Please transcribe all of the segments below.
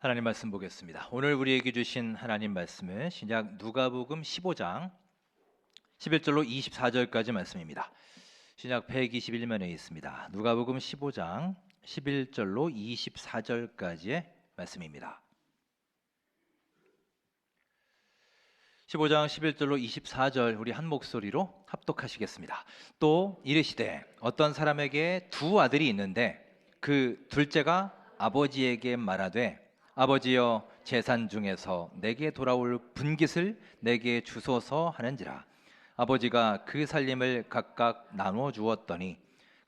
하나님 말씀 보겠습니다. 오늘 우리에게 주신 하나님 말씀은 신약 누가복음 15장 11절로 24절까지 말씀입니다. 신약 121면에 있습니다. 누가복음 15장 11절로 24절까지의 말씀입니다. 15장 11절로 24절 우리 한 목소리로 합독하시겠습니다. 또 이르시되 어떤 사람에게 두 아들이 있는데 그 둘째가 아버지에게 말하되 아버지여 재산 중에서 내게 돌아올 분깃을 내게 주소서 하는지라. 아버지가 그 살림을 각각 나누어 주었더니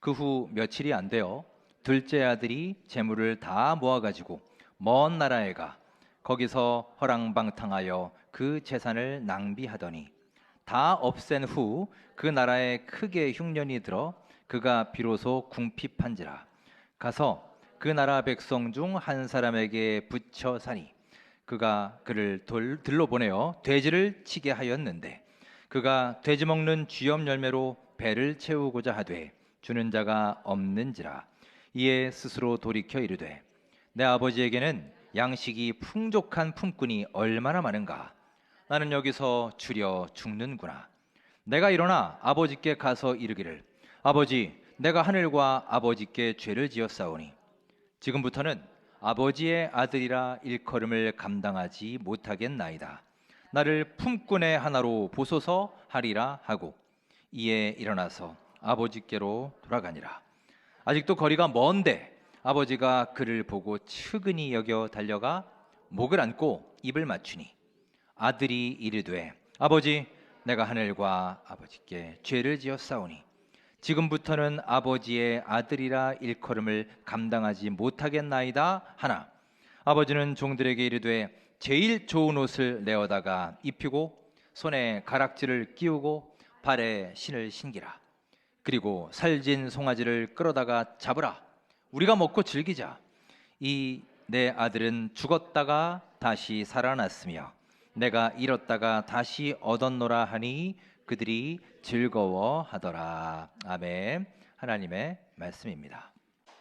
그 후 며칠이 안 되어 둘째 아들이 재물을 다 모아가지고 먼 나라에 가 거기서 허랑방탕하여 그 재산을 낭비하더니 다 없앤 후 그 나라에 크게 흉년이 들어 그가 비로소 궁핍한지라. 가서 그 나라 백성 중 한 사람에게 붙여 사니 그가 그를 들러 보내어 돼지를 치게 하였는데 그가 돼지 먹는 쥐염 열매로 배를 채우고자 하되 주는 자가 없는지라. 이에 스스로 돌이켜 이르되 내 아버지에게는 양식이 풍족한 품꾼이 얼마나 많은가. 나는 여기서 주려 죽는구나. 내가 일어나 아버지께 가서 이르기를 아버지 내가 하늘과 아버지께 죄를 지었사오니 지금부터는 아버지의 아들이라 일컬음을 감당하지 못하겠나이다. 나를 품꾼의 하나로 보소서 하리라 하고 이에 일어나서 아버지께로 돌아가니라. 아직도 거리가 먼데 아버지가 그를 보고 측은히 여겨 달려가 목을 안고 입을 맞추니 아들이 이르되 아버지 내가 하늘과 아버지께 죄를 지었사오니 지금부터는 아버지의 아들이라 일컬음을 감당하지 못하겠나이다 하나 아버지는 종들에게 이르되 제일 좋은 옷을 내어다가 입히고 손에 가락지를 끼우고 발에 신을 신기라. 그리고 살진 송아지를 끌어다가 잡으라. 우리가 먹고 즐기자. 이 내 아들은 죽었다가 다시 살아났으며 내가 잃었다가 다시 얻었노라 하니 그들이 즐거워하더라. 아멘. 하나님의 말씀입니다.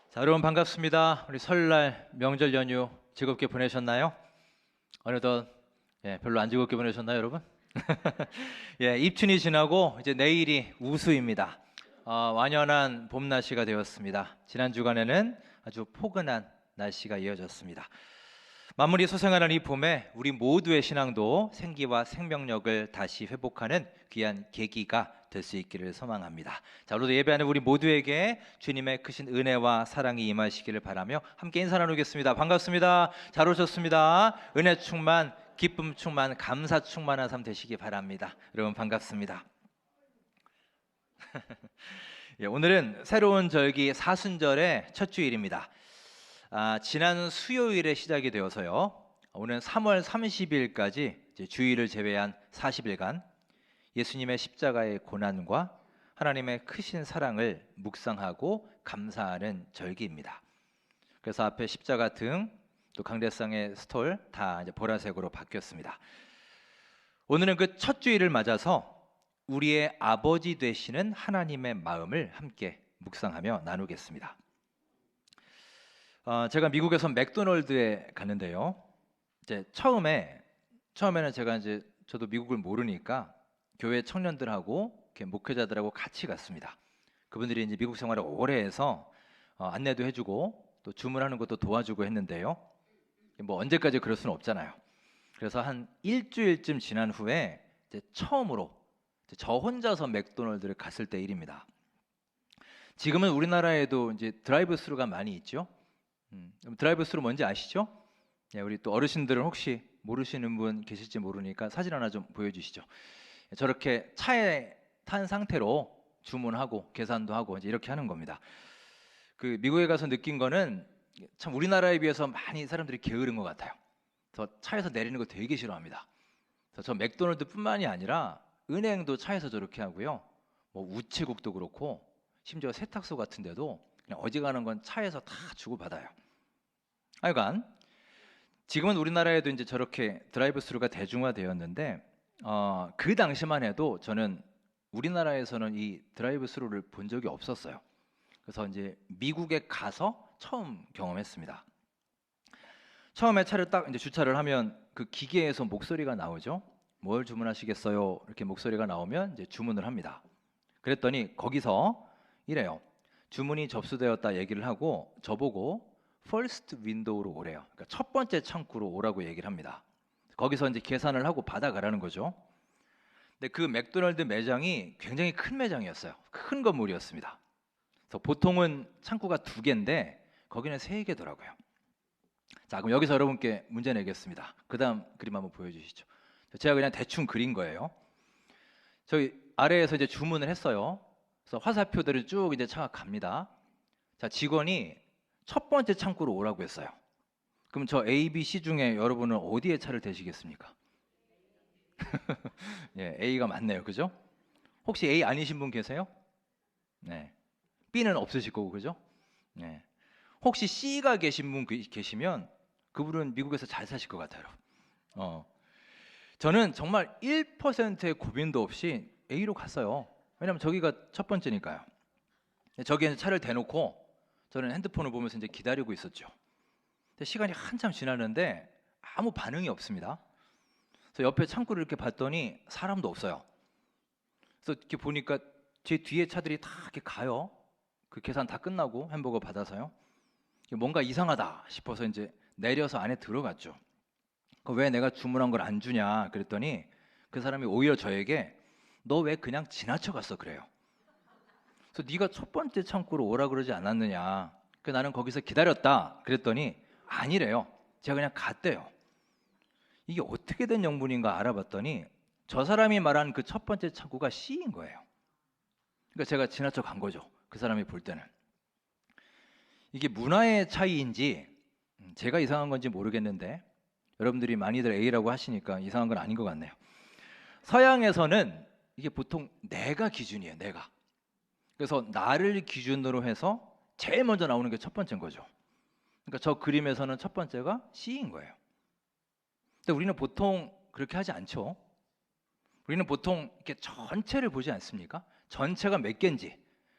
자, 여러분 반갑습니다. 우리 설날 명절 연휴 즐겁게 보내셨나요? 어느덧 별로 안 즐겁게 보내셨나요, 여러분? 입춘이 지나고 이제 내일이 우수입니다. 완연한 봄 날씨가 되었습니다. 지난 주간에는 아주 포근한 날씨가 이어졌습니다. 만물이 소생하는 이 봄에 우리 모두의 신앙도 생기와 생명력을 다시 회복하는 귀한 계기가 될 수 있기를 소망합니다. 자, 오늘도 예배하는 우리 모두에게 주님의 크신 은혜와 사랑이 임하시기를 바라며 함께 인사 나누겠습니다. 반갑습니다. 잘 오셨습니다. 은혜 충만, 기쁨 충만, 감사 충만한 삶 되시기 바랍니다. 여러분 반갑습니다. 오늘은 새로운 절기 사순절의 첫 주일입니다. 지난 수요일에 시작이 되어서요. 오늘 3월 30일까지 주일을 제외한 40일간 예수님의 십자가의 고난과 하나님의 크신 사랑을 묵상하고 감사하는 절기입니다. 그래서 앞에 십자가 등 또 강대상의 스톨 다 이제 보라색으로 바뀌었습니다. 오늘은 그 첫 주일을 맞아서 우리의 아버지 되시는 하나님의 마음을 함께 묵상하며 나누겠습니다. 제가 미국에서 맥도널드에 갔는데요. 이제 처음에는 제가 이제 저도 미국을 모르니까 교회 청년들하고 이렇게 목회자들하고 같이 갔습니다. 그분들이 이제 미국 생활을 오래 해서 안내도 해주고 또 주문하는 것도 도와주고 했는데요. 뭐 언제까지 그럴 수는 없잖아요. 그래서 한 일주일쯤 지난 후에 이제 처음으로 저 혼자서 맥도날드를 갔을 때 일입니다. 지금은 우리나라에도 이제 드라이브 스루가 많이 있죠. 드라이브 스루 뭔지 아시죠? 우리 또 어르신들은 혹시 모르시는 분 계실지 모르니까 사진 하나 좀 보여주시죠. 저렇게 차에 탄 상태로 주문하고 계산도 하고 이제 이렇게 하는 겁니다. 그 미국에 가서 느낀 거는 참 우리나라에 비해서 많이 사람들이 게으른 것 같아요. 저 차에서 내리는 거 되게 싫어합니다. 저 맥도날드뿐만이 아니라 은행도 차에서 저렇게 하고요. 뭐 우체국도 그렇고 심지어 세탁소 같은 데도 그냥 어지간한 건 차에서 다 주고받아요. 하여간 지금은 우리나라에도 이제 저렇게 드라이브 스루가 대중화되었는데 그 당시만 해도 저는 우리나라에서는 이 드라이브 스루를 본 적이 없었어요. 그래서 이제 미국에 가서 처음 경험했습니다. 처음에 차를 딱 이제 주차를 하면 그 기계에서 목소리가 나오죠. 뭘 주문하시겠어요? 이렇게 목소리가 나오면 이제 주문을 합니다. 그랬더니 거기서 이래요. 주문이 접수되었다 얘기를 하고 저보고 first window로 오래요. 그러니까 첫 번째 창구로 오라고 얘기를 합니다. 거기서 이제 계산을 하고 받아가라는 거죠. 근데 그 맥도날드 매장이 굉장히 큰 매장이었어요. 큰 건물이었습니다. 그래서 보통은 창구가 2개인데 거기는 3개더라고요. 자, 그럼 여기서 여러분께 문제 내겠습니다. 그 다음 그림 한번 보여주시죠. 제가 그냥 대충 그린 거예요. 저희 아래에서 이제 주문을 했어요. 그래서 화살표들을 쭉 이제 차가 갑니다. 자, 직원이 첫 번째 창구로 오라고 했어요. 그럼 저 A, B, C 중에 여러분은 어디에 차를 대시겠습니까? 예, A가 맞네요. 그죠? 혹시 A 아니신 분 계세요? 네. B는 없으실 거고, 그죠? 네. 혹시 C가 계신 분 계시면 그분은 미국에서 잘 사실 것 같아요. 저는 정말 1%의 고민도 없이 A로 갔어요. 왜냐면 저기가 첫 번째니까요. 저기에 차를 대놓고 저는 핸드폰을 보면서 이제 기다리고 있었죠. 근데 시간이 한참 지났는데 아무 반응이 없습니다. 그래서 옆에 창구를 이렇게 봤더니 사람도 없어요. 그래서 이렇게 보니까 제 뒤에 차들이 다 이렇게 가요. 그 계산 다 끝나고 햄버거 받아서요. 뭔가 이상하다 싶어서 이제 내려서 안에 들어갔죠. 왜 내가 주문한 걸 안 주냐 그랬더니 그 사람이 오히려 저에게 너 왜 그냥 지나쳐 갔어 그래요. 그래서 네가 첫 번째 창구로 오라 그러지 않았느냐. 나는 거기서 기다렸다 그랬더니 아니래요. 제가 그냥 갔대요. 이게 어떻게 된 영문인가 알아봤더니 저 사람이 말한 그 첫 번째 창구가 C인 거예요. 그러니까 제가 지나쳐 간 거죠. 그 사람이 볼 때는. 이게 문화의 차이인지 제가 이상한 건지 모르겠는데 여러분들이 많이들 A라고 하시니까 이상한 건 아닌 것 같네요. 서양에서는 이게 보통 내가 기준이에요. 내가. 그래서 나를 기준으로 해서 제일 먼저 나오는 게 첫 번째인 거죠. 그러니까 저 그림에서는 첫 번째가 C인 거예요. 근데 우리는 보통 그렇게 하지 않죠. 우리는 보통 이렇게 전체를 보지 않습니까? 전체가 몇 개인지.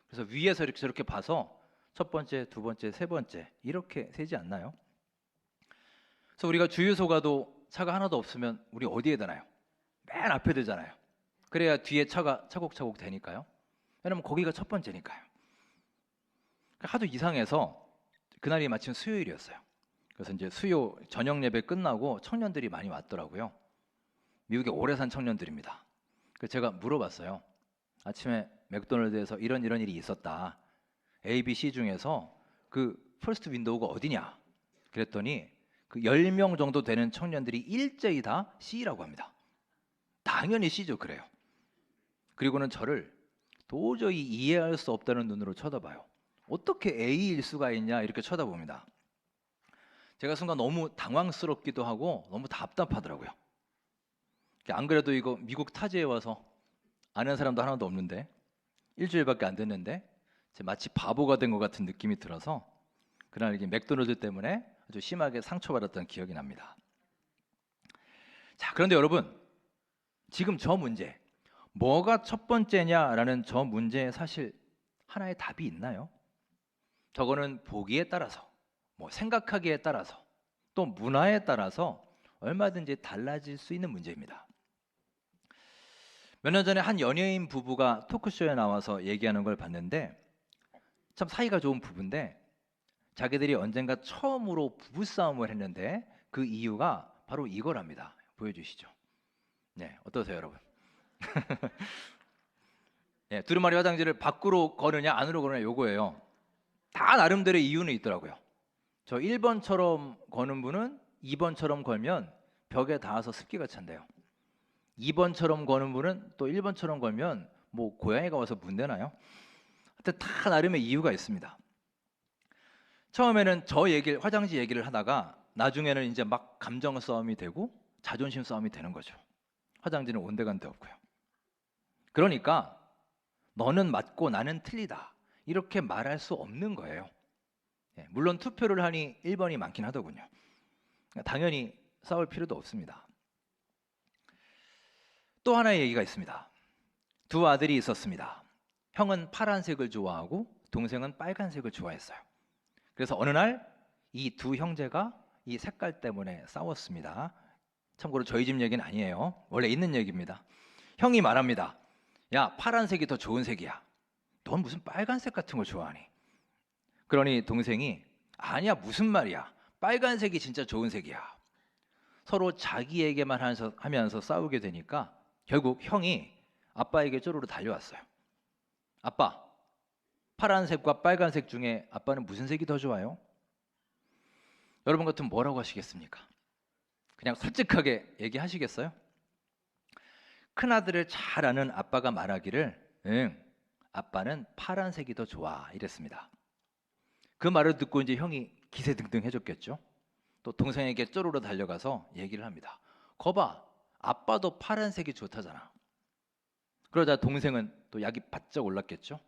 그래서 위에서 이렇게 저렇게 봐서 첫 번째, 두 번째, 세 번째 이렇게 세지 않나요? 그래서 우리가 주유소 가도 차가 하나도 없으면 우리 어디에 되나요? 맨 앞에 되잖아요. 그래야 뒤에 차가 차곡차곡 되니까요. 왜냐면 거기가 첫 번째니까요. 하도 이상해서 그날이 마침 수요일이었어요. 그래서 이제 수요 저녁 예배 끝나고 청년들이 많이 왔더라고요. 미국에 오래 산 청년들입니다. 그래서 제가 물어봤어요. 아침에 맥도날드에서 이런 일이 있었다. A, B, C 중에서 그 퍼스트 윈도우가 어디냐? 그랬더니 그 10명 정도 되는 청년들이 일제히 다 C라고 합니다. 당연히 C죠. 그래요. 그리고는 저를 도저히 이해할 수 없다는 눈으로 쳐다봐요. 어떻게 A일 수가 있냐 이렇게 쳐다봅니다. 제가 순간 너무 당황스럽기도 하고 너무 답답하더라고요. 안 그래도 이거 미국 타지에 와서 아는 사람도 하나도 없는데 일주일밖에 안 됐는데 마치 바보가 된 것 같은 느낌이 들어서 그날 이게 맥도날드 때문에 아주 심하게 상처받았던 기억이 납니다. 자, 그런데 여러분 지금 저 문제 뭐가 첫 번째냐라는 저 문제에 사실 하나의 답이 있나요? 저거는 보기에 따라서 뭐 생각하기에 따라서 또 문화에 따라서 얼마든지 달라질 수 있는 문제입니다. 몇 년 전에 한 연예인 부부가 토크쇼에 나와서 얘기하는 걸 봤는데 참 사이가 좋은 부부인데 자기들이 언젠가 처음으로 부부싸움을 했는데 그 이유가 바로 이거랍니다. 보여주시죠. 네, 어떠세요 여러분? 네, 두루마리 화장지를 밖으로 거느냐 안으로 거느냐 요거예요. 다 나름대로 이유는 있더라고요. 저 1번처럼 거는 분은 2번처럼 걸면 벽에 닿아서 습기가 찬대요. 2번처럼 거는 분은 또 1번처럼 걸면 뭐 고양이가 와서 문대나요? 하여튼 다 나름의 이유가 있습니다. 처음에는 화장지 얘기를 하다가 나중에는 이제 막 감정 싸움이 되고 자존심 싸움이 되는 거죠. 화장지는 온데간데 없고요. 그러니까 너는 맞고 나는 틀리다 이렇게 말할 수 없는 거예요. 물론 투표를 하니 1번이 많긴 하더군요. 당연히 싸울 필요도 없습니다. 또 하나의 얘기가 있습니다. 두 아들이 있었습니다. 형은 파란색을 좋아하고 동생은 빨간색을 좋아했어요. 그래서 어느 날 이 두 형제가 이 색깔 때문에 싸웠습니다. 참고로 저희 집 얘기는 아니에요. 원래 있는 얘기입니다. 형이 말합니다. 야, 파란색이 더 좋은 색이야. 넌 무슨 빨간색 같은 걸 좋아하니? 그러니 동생이 아니야, 무슨 말이야. 빨간색이 진짜 좋은 색이야. 서로 자기 얘기만 하면서 싸우게 되니까 결국 형이 아빠에게 쪼르르 달려왔어요. 아빠, 파란색과 빨간색 중에 아빠는 무슨 색이 더 좋아요? 여러분 같으면 뭐라고 하시겠습니까? 그냥 솔직하게 얘기하시겠어요? 큰아들을 잘 아는 아빠가 말하기를 응, 아빠는 파란색이 더 좋아 이랬습니다. 그 말을 듣고 이제 형이 기세등등해졌겠죠. 또 동생에게 쪼르르 달려가서 얘기를 합니다. 거봐, 아빠도 파란색이 좋다잖아. 그러자 동생은 또 약이 바짝 올랐겠죠.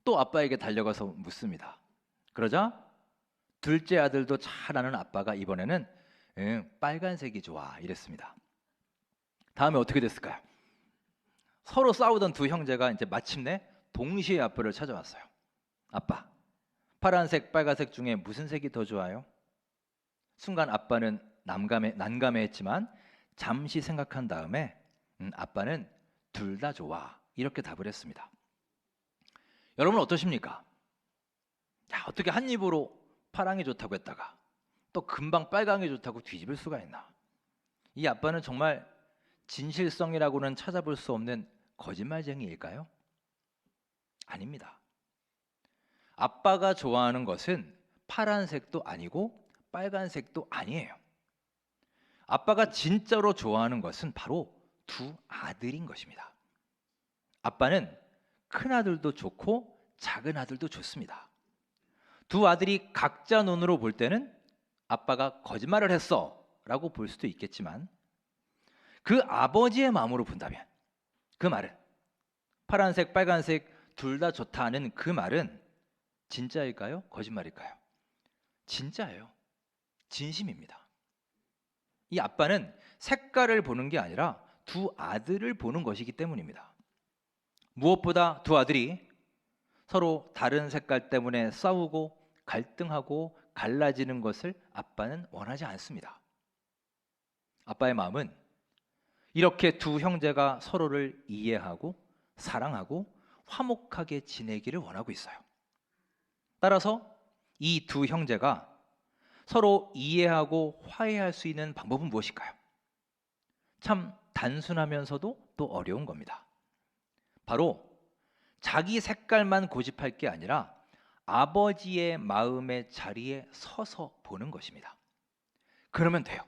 또 아빠에게 달려가서 묻습니다. 그러자 둘째 아들도 잘 아는 아빠가 이번에는 응, 빨간색이 좋아 이랬습니다. 다음에 어떻게 됐을까요? 서로 싸우던 두 형제가 이제 마침내 동시에 아빠를 찾아왔어요. 아빠, 파란색, 빨간색 중에 무슨 색이 더 좋아요? 순간 아빠는 난감해했지만 잠시 생각한 다음에 아빠는 둘 다 좋아 이렇게 답을 했습니다. 여러분 어떠십니까? 야, 어떻게 한 입으로 파랑이 좋다고 했다가 또 금방 빨강이 좋다고 뒤집을 수가 있나? 이 아빠는 정말 진실성이라고는 찾아볼 수 없는 거짓말쟁이일까요? 아닙니다. 아빠가 좋아하는 것은 파란색도 아니고 빨간색도 아니에요. 아빠가 진짜로 좋아하는 것은 바로 두 아들인 것입니다. 아빠는 큰 아들도 좋고 작은 아들도 좋습니다. 두 아들이 각자 눈으로 볼 때는 아빠가 거짓말을 했어 라고 볼 수도 있겠지만 그 아버지의 마음으로 본다면 그 말은 파란색, 빨간색 둘 다 좋다는 그 말은 진짜일까요? 거짓말일까요? 진짜예요. 진심입니다. 이 아빠는 색깔을 보는 게 아니라 두 아들을 보는 것이기 때문입니다. 무엇보다 두 아들이 서로 다른 색깔 때문에 싸우고 갈등하고 갈라지는 것을 아빠는 원하지 않습니다. 아빠의 마음은 이렇게 두 형제가 서로를 이해하고 사랑하고 화목하게 지내기를 원하고 있어요. 따라서 이 두 형제가 서로 이해하고 화해할 수 있는 방법은 무엇일까요? 참 단순하면서도 또 어려운 겁니다. 바로 자기 색깔만 고집할 게 아니라 아버지의 마음의 자리에 서서 보는 것입니다. 그러면 돼요.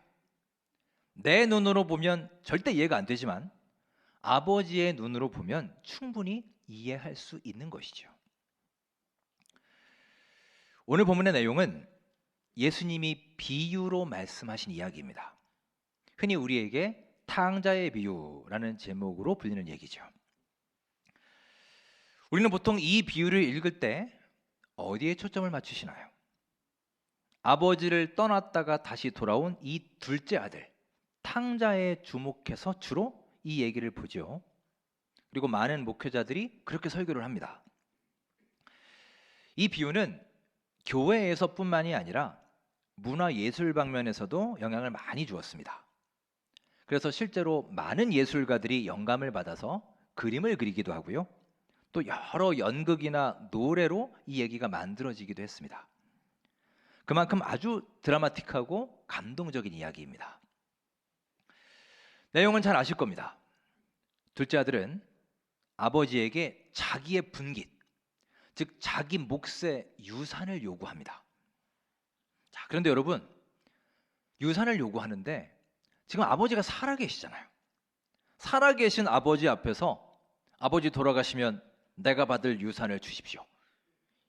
내 눈으로 보면 절대 이해가 안 되지만 아버지의 눈으로 보면 충분히 이해할 수 있는 것이죠. 오늘 본문의 내용은 예수님이 비유로 말씀하신 이야기입니다. 흔히 우리에게 탕자의 비유라는 제목으로 불리는 얘기죠. 우리는 보통 이 비유를 읽을 때 어디에 초점을 맞추시나요? 아버지를 떠났다가 다시 돌아온 이 둘째 아들 탕자에 주목해서 주로 이 얘기를 보죠. 그리고 많은 목회자들이 그렇게 설교를 합니다. 이 비유는 교회에서뿐만이 아니라 문화예술 방면에서도 영향을 많이 주었습니다. 그래서 실제로 많은 예술가들이 영감을 받아서 그림을 그리기도 하고요. 또 여러 연극이나 노래로 이 얘기가 만들어지기도 했습니다. 그만큼 아주 드라마틱하고 감동적인 이야기입니다. 내용은 잘 아실 겁니다. 둘째 아들은 아버지에게 자기의 분깃, 즉 자기 몫의 유산을 요구합니다. 자, 그런데 여러분, 유산을 요구하는데 지금 아버지가 살아계시잖아요. 살아계신 아버지 앞에서 아버지 돌아가시면 내가 받을 유산을 주십시오.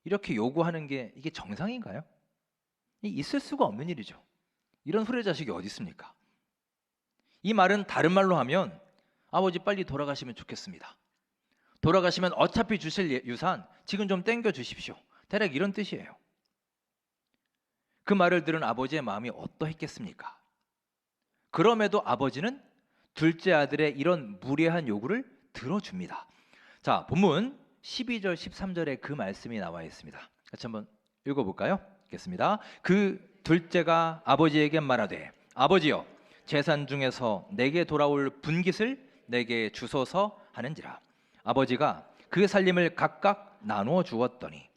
이렇게 요구하는 게 이게 정상인가요? 있을 수가 없는 일이죠. 이런 후레자식이 어디 있습니까? 이 말은 다른 말로 하면 아버지 빨리 돌아가시면 좋겠습니다. 돌아가시면 어차피 주실 유산 지금 좀 땡겨 주십시오. 대략 이런 뜻이에요. 그 말을 들은 아버지의 마음이 어떠했겠습니까? 그럼에도 아버지는 둘째 아들의 이런 무례한 요구를 들어줍니다. 자, 본문 12절 13절에 그 말씀이 나와 있습니다. 같이 한번 읽어볼까요? 읽겠습니다. 그 둘째가 아버지에게 말하되 아버지여 재산 중에서 내게 돌아올 분깃을 내게 주소서 하는지라. 아버지가 그 살림을 각각 나누어 주었더니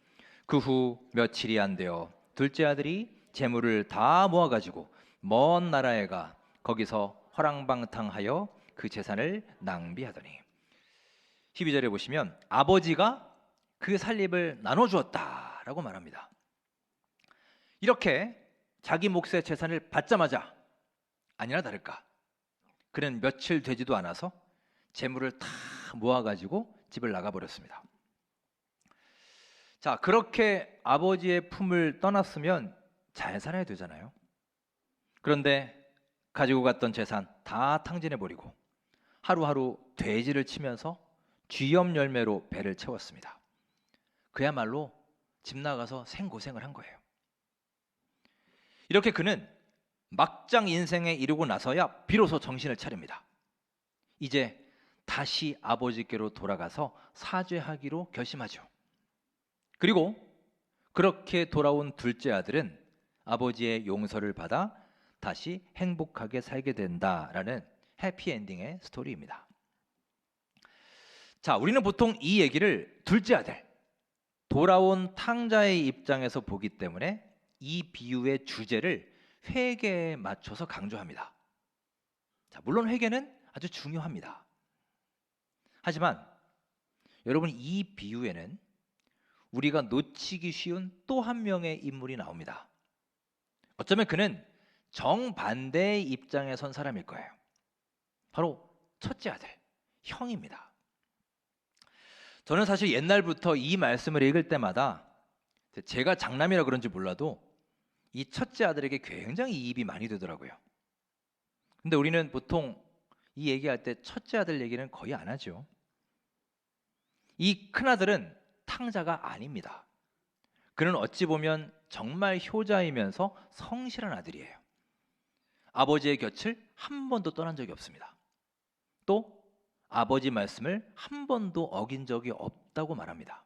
그 후 며칠이 안 되어 둘째 아들이 재물을 다 모아 가지고 먼 나라에 가 거기서 허랑방탕하여 그 재산을 낭비하더니. 12절에 보시면 아버지가 그 살림을 나눠 주었다라고 말합니다. 이렇게 자기 몫의 재산을 받자마자 아니나 다를까 그는 며칠 되지도 않아서 재물을 다 모아가지고 집을 나가버렸습니다. 자, 그렇게 아버지의 품을 떠났으면 잘 살아야 되잖아요. 그런데 가지고 갔던 재산 다 탕진해버리고 하루하루 돼지를 치면서 쥐염 열매로 배를 채웠습니다. 그야말로 집 나가서 생고생을 한 거예요. 이렇게 그는 막장 인생에 이르고 나서야 비로소 정신을 차립니다. 이제 다시 아버지께로 돌아가서 사죄하기로 결심하죠. 그리고 그렇게 돌아온 둘째 아들은 아버지의 용서를 받아 다시 행복하게 살게 된다라는 해피엔딩의 스토리입니다. 자, 우리는 보통 이 얘기를 둘째 아들, 돌아온 탕자의 입장에서 보기 때문에 이 비유의 주제를 회개에 맞춰서 강조합니다. 자, 물론 회개는 아주 중요합니다. 하지만 여러분, 이 비유에는 우리가 놓치기 쉬운 또 한 명의 인물이 나옵니다. 어쩌면 그는 정반대의 입장에 선 사람일 거예요. 바로 첫째 아들, 형입니다. 저는 사실 옛날부터 이 말씀을 읽을 때마다 제가 장남이라 그런지 몰라도 이 첫째 아들에게 굉장히 이입이 많이 되더라고요. 근데 우리는 보통 이 얘기할 때 첫째 아들 얘기는 거의 안 하죠. 이 큰아들은 탕자가 아닙니다. 그는 어찌 보면 정말 효자이면서 성실한 아들이에요. 아버지의 곁을 한 번도 떠난 적이 없습니다. 또 아버지 말씀을 한 번도 어긴 적이 없다고 말합니다.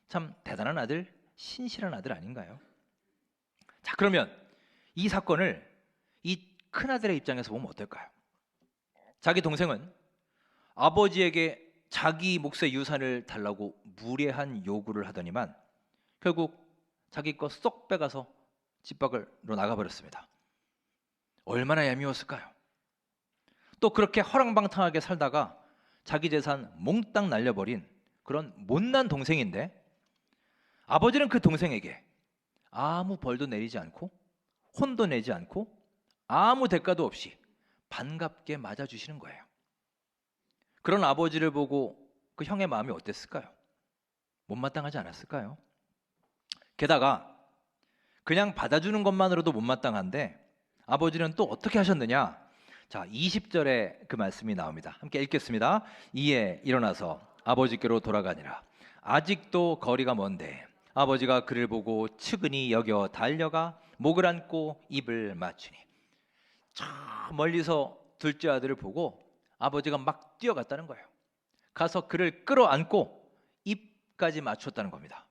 참 대단한 아들, 신실한 아들 아닌가요? 자, 그러면 이 사건을 이 큰아들의 입장에서 보면 어떨까요? 자기 동생은 아버지에게 자기 몫의 유산을 달라고 무례한 요구를 하더니만 결국 자기 거 쏙 빼가서 집 밖으로 나가버렸습니다. 얼마나 얄미웠을까요? 또 그렇게 허랑방탕하게 살다가 자기 재산 몽땅 날려버린 그런 못난 동생인데 아버지는 그 동생에게 아무 벌도 내리지 않고 혼도 내지 않고 아무 대가도 없이 반갑게 맞아주시는 거예요. 그런 아버지를 보고 그 형의 마음이 어땠을까요? 못마땅하지 않았을까요? 게다가 그냥 받아주는 것만으로도 못마땅한데 아버지는 또 어떻게 하셨느냐? 자, 20절에 그 말씀이 나옵니다. 함께 읽겠습니다. 이에 일어나서 아버지께로 돌아가니라. 아직도 거리가 먼데 아버지가 그를 보고 측은히 여겨 달려가 목을 안고 입을 맞추니. 저 멀리서 둘째 아들을 보고 아버지가 막 뛰어갔다는 거예요. 가서 그를 끌어안고 입까지 맞췄다는 겁니다.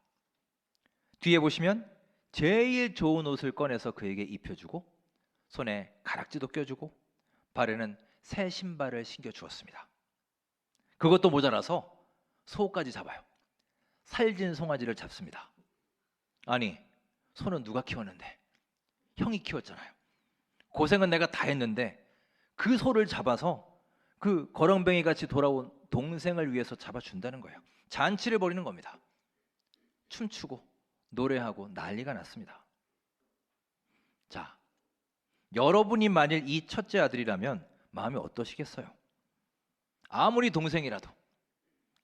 뒤에 보시면 제일 좋은 옷을 꺼내서 그에게 입혀주고 손에 가락지도 껴주고 발에는 새 신발을 신겨주었습니다. 그것도 모자라서 소까지 잡아요. 살진 송아지를 잡습니다. 아니, 소는 누가 키웠는데? 형이 키웠잖아요. 고생은 내가 다 했는데 그 소를 잡아서 그 거렁뱅이 같이 돌아온 동생을 위해서 잡아준다는 거예요. 잔치를 벌이는 겁니다. 춤추고 노래하고 난리가 났습니다. 자, 여러분이 만일 이 첫째 아들이라면 마음이 어떠시겠어요? 아무리 동생이라도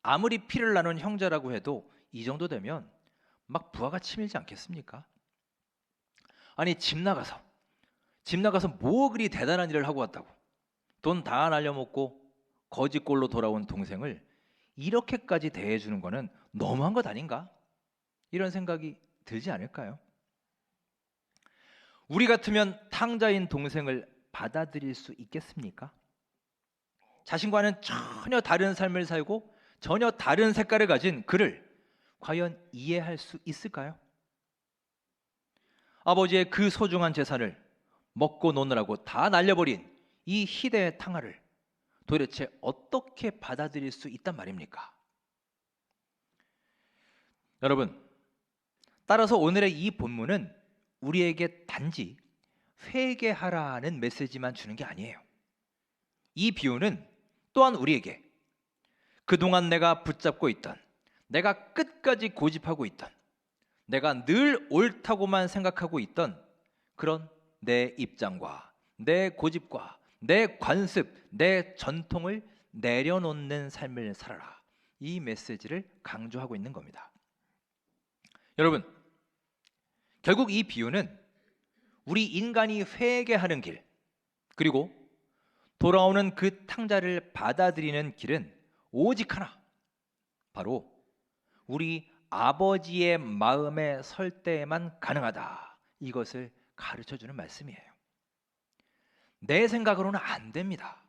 아무리 피를 나눈 형제라고 해도 이 정도 되면 막 부하가 치밀지 않겠습니까? 아니, 집 나가서 뭐 그리 대단한 일을 하고 왔다고 돈 다 날려먹고 거지꼴로 돌아온 동생을 이렇게까지 대해주는 거는 너무한 것 아닌가? 이런 생각이 들지 않을까요? 우리 같으면 탕자인 동생을 받아들일 수 있겠습니까? 자신과는 전혀 다른 삶을 살고 전혀 다른 색깔을 가진 그를 과연 이해할 수 있을까요? 아버지의 그 소중한 재산을 먹고 노느라고 다 날려버린 이 희대의 탕화를 도대체 어떻게 받아들일 수 있단 말입니까? 여러분, 따라서 오늘의 이 본문은 우리에게 단지 회개하라는 메시지만 주는 게 아니에요. 이 비유는 또한 우리에게 그동안 내가 붙잡고 있던, 내가 끝까지 고집하고 있던, 내가 늘 옳다고만 생각하고 있던 그런 내 입장과 내 고집과 내 관습, 내 전통을 내려놓는 삶을 살아라. 이 메시지를 강조하고 있는 겁니다. 여러분, 결국 이 비유는 우리 인간이 회개하는 길, 그리고 돌아오는 그 탕자를 받아들이는 길은 오직 하나, 바로 우리 아버지의 마음에 설 때에만 가능하다. 이것을 가르쳐주는 말씀이에요. 내 생각으로는 안 됩니다.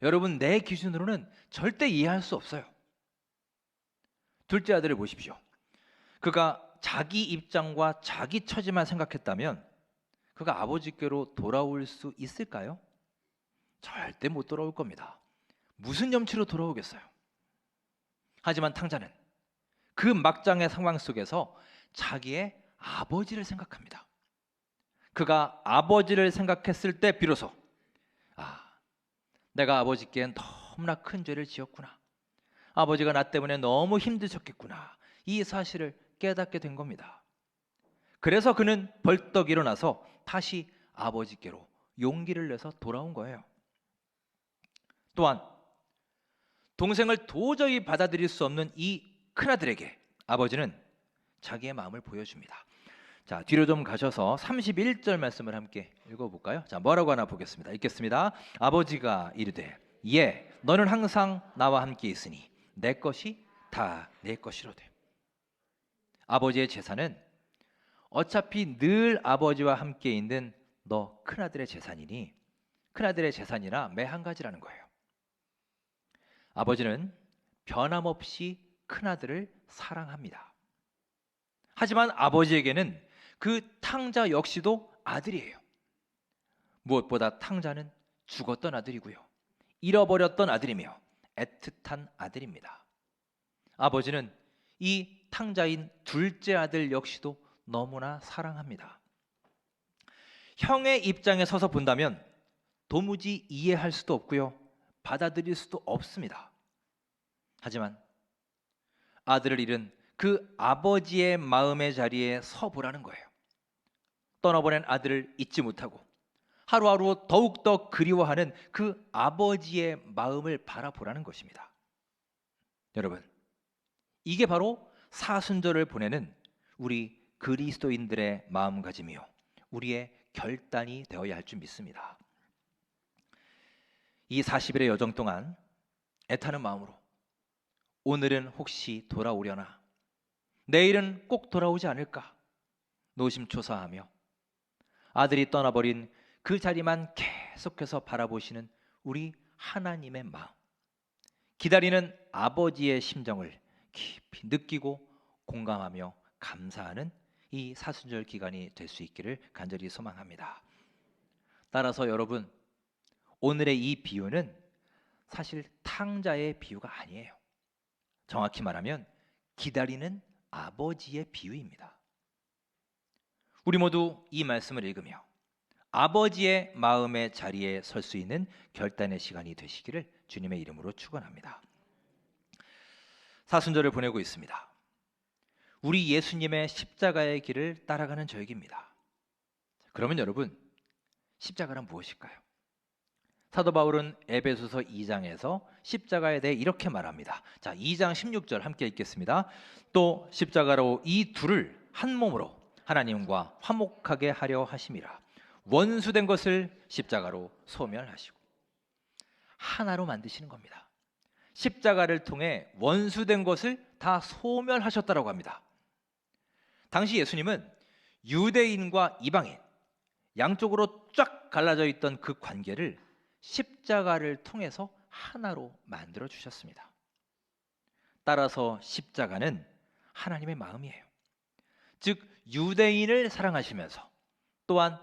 여러분, 내 기준으로는 절대 이해할 수 없어요. 둘째 아들을 보십시오. 그가 자기 입장과 자기 처지만 생각했다면 그가 아버지께로 돌아올 수 있을까요? 절대 못 돌아올 겁니다. 무슨 염치로 돌아오겠어요? 하지만 탕자는 그 막장의 상황 속에서 자기의 아버지를 생각합니다. 그가 아버지를 생각했을 때 비로소 내가 아버지께 너무나 큰 죄를 지었구나. 아버지가 나 때문에 너무 힘드셨겠구나. 이 사실을 깨닫게 된 겁니다. 그래서 그는 벌떡 일어나서 다시 아버지께로 용기를 내서 돌아온 거예요. 또한 동생을 도저히 받아들일 수 없는 이 큰아들에게 아버지는 자기의 마음을 보여줍니다. 자, 뒤로 좀 가셔서 31절 말씀을 함께 읽어볼까요? 자, 뭐라고 하나 보겠습니다. 읽겠습니다. 아버지가 이르되 예, 너는 항상 나와 함께 있으니 내 것이 다 내 것이로되. 아버지의 재산은 어차피 늘 아버지와 함께 있는 너 큰아들의 재산이니 큰아들의 재산이나 매 한 가지라는 거예요. 아버지는 변함없이 큰아들을 사랑합니다. 하지만 아버지에게는 그 탕자 역시도 아들이에요. 무엇보다 탕자는 죽었던 아들이고요, 잃어버렸던 아들이며 애틋한 아들입니다. 아버지는 이 탕자인 둘째 아들 역시도 너무나 사랑합니다. 형의 입장에 서서 본다면 도무지 이해할 수도 없고요, 받아들일 수도 없습니다. 하지만 아들을 잃은 그 아버지의 마음의 자리에 서보라는 거예요. 떠나보낸 아들을 잊지 못하고 하루하루 더욱더 그리워하는 그 아버지의 마음을 바라보라는 것입니다. 여러분, 이게 바로 사순절을 보내는 우리 그리스도인들의 마음가짐이요, 우리의 결단이 되어야 할 줄 믿습니다. 이 40일의 여정 동안 애타는 마음으로 오늘은 혹시 돌아오려나, 내일은 꼭 돌아오지 않을까 노심초사하며 아들이 떠나버린 그 자리만 계속해서 바라보시는 우리 하나님의 마음, 기다리는 아버지의 심정을 깊이 느끼고 공감하며 감사하는 이 사순절 기간이 될 수 있기를 간절히 소망합니다. 따라서 여러분, 오늘의 이 비유는 사실 탕자의 비유가 아니에요. 정확히 말하면 기다리는 아버지의 비유입니다. 우리 모두 이 말씀을 읽으며 아버지의 마음의 자리에 설 수 있는 결단의 시간이 되시기를 주님의 이름으로 축원합니다. 사순절을 보내고 있습니다. 우리 예수님의 십자가의 길을 따라가는 저에게입니다. 그러면 여러분, 십자가란 무엇일까요? 사도 바울은 에베소서 2장에서 십자가에 대해 이렇게 말합니다. 자, 2장 16절 함께 읽겠습니다. 또 십자가로 이 둘을 한 몸으로 하나님과 화목하게 하려 하심이라. 원수된 것을 십자가로 소멸하시고. 하나로 만드시는 겁니다. 십자가를 통해 원수된 것을 다 소멸하셨다라고 합니다. 당시 예수님은 유대인과 이방인 양쪽으로 쫙 갈라져 있던 그 관계를 십자가를 통해서 하나로 만들어 주셨습니다. 따라서 십자가는 하나님의 마음이에요. 즉 유대인을 사랑하시면서 또한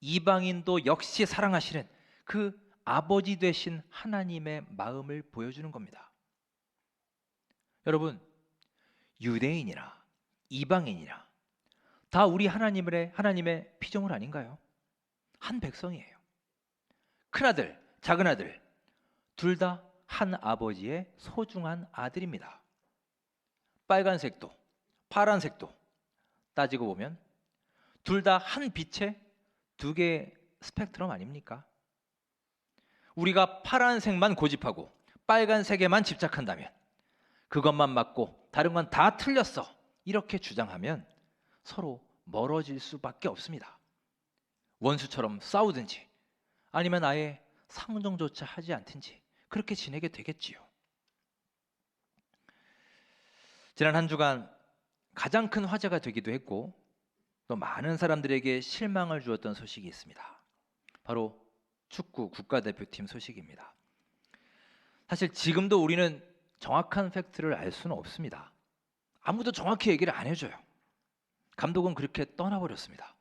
이방인도 역시 사랑하시는 그 아버지 되신 하나님의 마음을 보여주는 겁니다. 여러분, 유대인이나 이방인이나 다 우리 하나님의 피조물 아닌가요? 한 백성이에요. 큰아들, 작은아들 둘 다 한 아버지의 소중한 아들입니다. 빨간색도 파란색도 따지고 보면 둘 다 한 빛의 두 개의 스펙트럼 아닙니까? 우리가 파란색만 고집하고 빨간색에만 집착한다면, 그것만 맞고 다른 건 다 틀렸어 이렇게 주장하면 서로 멀어질 수밖에 없습니다. 원수처럼 싸우든지 아니면 아예 상종조차 하지 않든지 그렇게 지내게 되겠지요. 지난 한 주간 가장 큰 화제가 되기도 했고 또 많은 사람들에게 실망을 주었던 소식이 있습니다. 바로 축구 국가대표팀 소식입니다. 사실 지금도 우리는 정확한 팩트를 알 수는 없습니다. 아무도 정확히 얘기를 안 해줘요. 감독은 그렇게 떠나버렸습니다.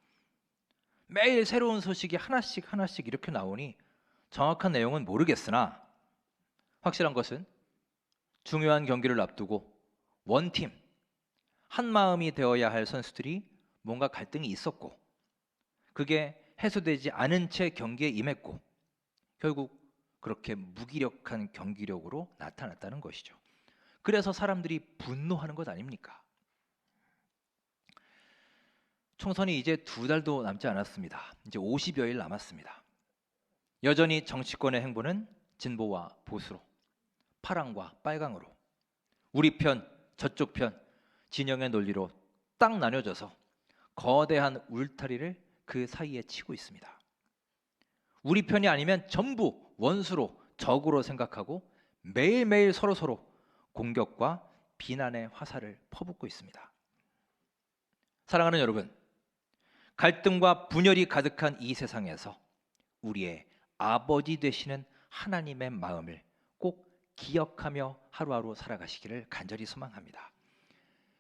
매일 새로운 소식이 하나씩 이렇게 나오니 정확한 내용은 모르겠으나 확실한 것은 중요한 경기를 앞두고 원팀, 한 마음이 되어야 할 선수들이 뭔가 갈등이 있었고 그게 해소되지 않은 채 경기에 임했고 결국 그렇게 무기력한 경기력으로 나타났다는 것이죠. 그래서 사람들이 분노하는 것 아닙니까? 총선이 이제 2달도 남지 않았습니다. 이제 50여일 남았습니다. 여전히 정치권의 행보는 진보와 보수로, 파랑과 빨강으로, 우리 편, 저쪽 편, 진영의 논리로 딱 나뉘어져서 거대한 울타리를 그 사이에 치고 있습니다. 우리 편이 아니면 전부 원수로, 적으로 생각하고 매일매일 서로 공격과 비난의 화살을 퍼붓고 있습니다. 사랑하는 여러분, 갈등과 분열이 가득한 이 세상에서 우리의 아버지 되시는 하나님의 마음을 꼭 기억하며 하루하루 살아가시기를 간절히 소망합니다.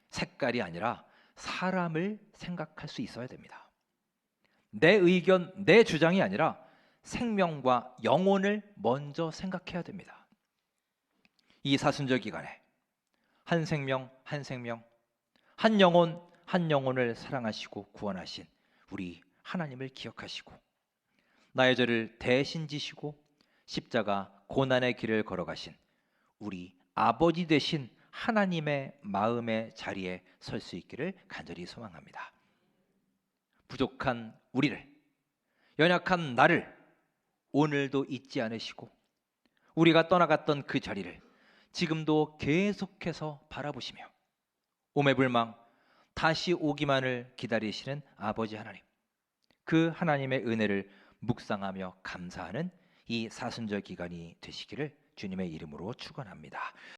색깔이 아니라 사람을 생각할 수 있어야 됩니다. 내 의견, 내 주장이 아니라 생명과 영혼을 먼저 생각해야 됩니다. 이 사순절 기간에 한 생명, 한 영혼을 사랑하시고 구원하신 우리 하나님을 기억하시고 나의 죄를 대신 지시고 십자가 고난의 길을 걸어가신 우리 아버지 되신 하나님의 마음의 자리에 설 수 있기를 간절히 소망합니다. 부족한 우리를, 연약한 나를 오늘도 잊지 않으시고 우리가 떠나갔던 그 자리를 지금도 계속해서 바라보시며 오매불망 다시 오기만을 기다리시는 아버지 하나님, 그 하나님의 은혜를 묵상하며 감사하는 이 사순절 기간이 되시기를 주님의 이름으로 축원합니다.